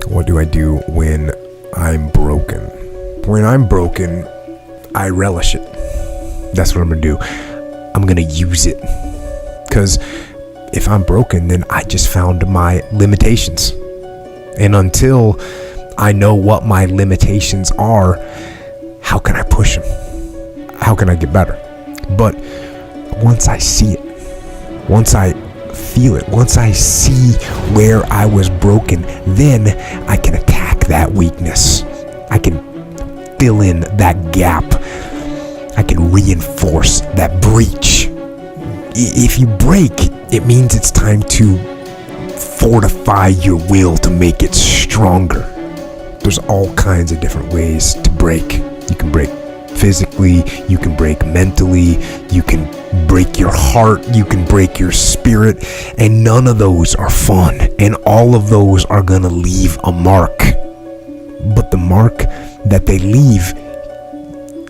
What do I do when I'm broken? When I'm broken, I relish it. That's what I'm gonna do. I'm gonna use it. Because if I'm broken, then I just found my limitations. And until I know what my limitations are, how can I push them? How can I get better? But once I see it, once I feel it, once I see where I was broken, then I can attack that weakness. I can fill in that gap. I can reinforce that breach. If you break, it means it's time to fortify your will to make it stronger. There's all kinds of different ways to break. You can break physically, you can break mentally, you can break your heart, you can break your spirit, and none of those are fun, and all of those are gonna leave a mark. But the mark that they leave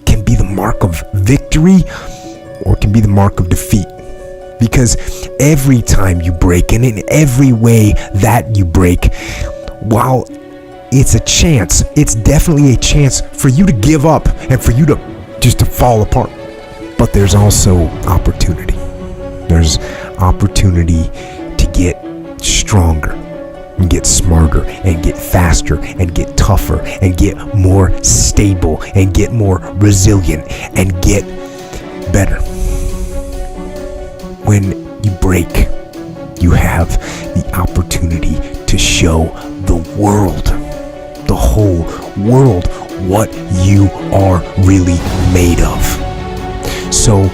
can be the mark of victory or it can be the mark of defeat. Because every time you break, and in every way that you break, while it's a chance, it's definitely a chance for you to give up and for you to just to fall apart. But there's also opportunity. There's opportunity to get stronger and get smarter and get faster and get tougher and get more stable and get more resilient and get better. When you break, you have the opportunity to show the world, the whole world, what you are really made of. So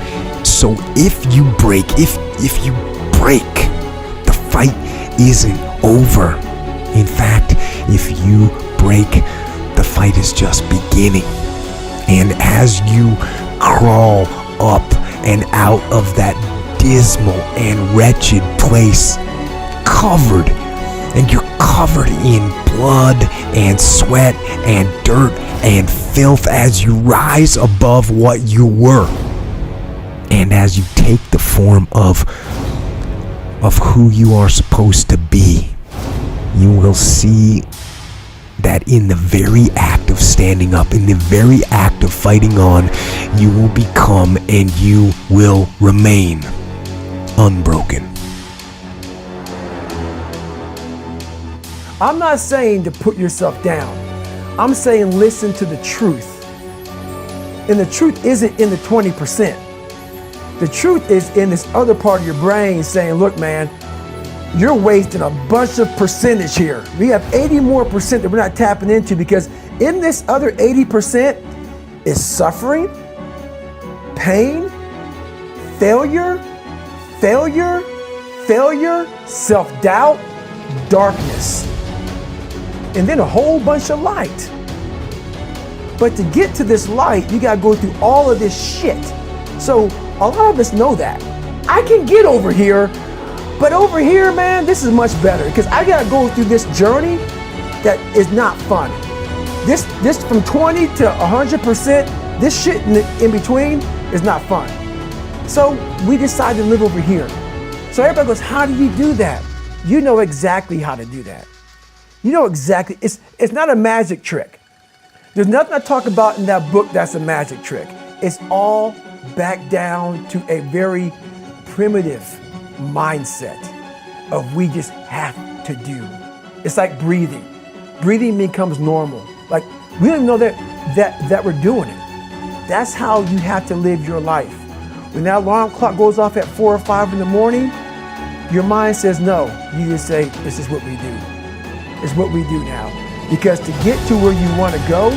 if you break, the fight isn't over. In fact, if you break, the fight is just beginning. And as you crawl up and out of that dismal and wretched place, you're covered in blood and sweat and dirt and filth as you rise above what you were, and as you take the form of who you are supposed to be, you will see that in the very act of standing up, in the very act of fighting on, you will become and you will remain unbroken. I'm not saying to put yourself down. I'm saying listen to the truth. And the truth isn't in the 20%. The truth is in this other part of your brain saying, look, man, you're wasting a bunch of percentage here. We have 80 more percent that we're not tapping into, because in this other 80% is suffering, pain, failure, self-doubt, darkness, and then a whole bunch of light. But to get to this light, you gotta go through all of this shit. So a lot of us know that. I can get over here, but over here, man, this is much better, because I gotta go through this journey that is not fun. This from 20 to 100%, this shit in between is not fun. So we decide to live over here. So everybody goes, how do you do that? You know exactly how to do that. You know exactly, it's not a magic trick. There's nothing I talk about in that book that's a magic trick. It's all back down to a very primitive mindset of we just have to do. It's like breathing. Breathing becomes normal. Like we don't even know that we're doing it. That's how you have to live your life. When that alarm clock goes off at 4 or 5 in the morning, your mind says no. You just say, this is what we do. It's what we do now. Because to get to where you want to go,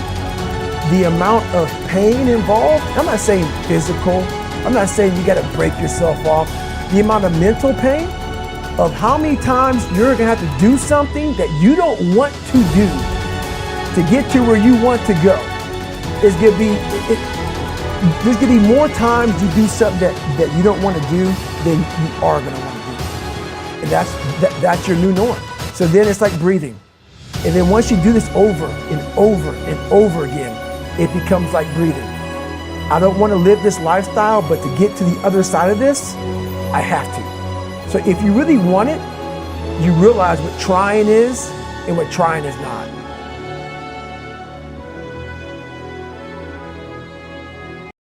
the amount of pain involved, I'm not saying physical, I'm not saying you got to break yourself off. The amount of mental pain of how many times you're going to have to do something that you don't want to do to get to where you want to go is going to be, there's going to be more times you do something that you don't want to do than you are going to want to do. And that's your new norm. So then it's like breathing. And then once you do this over and over and over again, it becomes like breathing. I don't want to live this lifestyle, but to get to the other side of this, I have to. So if you really want it, you realize what trying is and what trying is not.